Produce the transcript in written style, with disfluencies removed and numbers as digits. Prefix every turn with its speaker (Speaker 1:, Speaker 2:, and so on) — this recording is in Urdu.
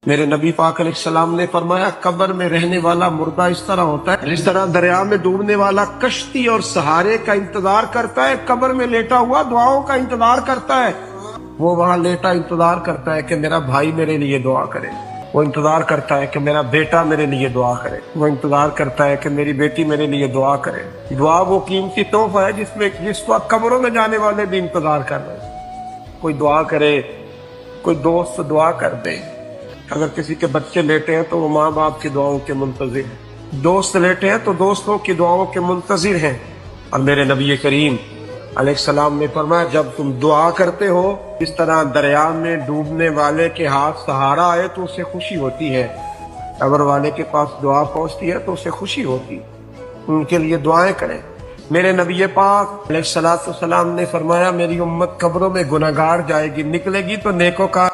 Speaker 1: میرے نبی پاک علیہ السلام نے فرمایا قبر میں رہنے والا مردہ اس طرح ہوتا ہے جس طرح دریا میں ڈوبنے والا کشتی اور سہارے کا انتظار کرتا ہے، قبر میں لیٹا ہوا دعاؤں کا انتظار کرتا ہے۔ وہ وہاں لیٹا انتظار کرتا ہے کہ میرا بھائی میرے لیے دعا کرے، وہ انتظار کرتا ہے کہ میرا بیٹا میرے لیے دعا کرے، وہ انتظار کرتا ہے کہ میری بیٹی میرے لیے دعا کرے۔ دعا وہ قیمتی تحفہ ہے جس وقت قبروں میں جانے والے بھی انتظار کر رہے ہیں۔ کوئی دعا کرے، کوئی دوست دعا کر دے۔ اگر کسی کے بچے لیٹے ہیں تو وہ ماں باپ کی دعاؤں کے منتظر ہیں، دوست لیٹے ہیں تو دوستوں کی دعاؤں کے منتظر ہیں۔ اور میرے نبی کریم علیہ السلام نے فرمایا جب تم دعا کرتے ہو اس طرح دریا میں ڈوبنے والے کے ہاتھ سہارا آئے تو اسے خوشی ہوتی ہے، قبر والے کے پاس دعا پہنچتی ہے تو اسے خوشی ہوتی، ان کے لیے دعائیں کریں۔ میرے نبی پاک علیہ السلام نے فرمایا میری امت قبروں میں گناہگار جائے گی، نکلے گی تو نیکوکار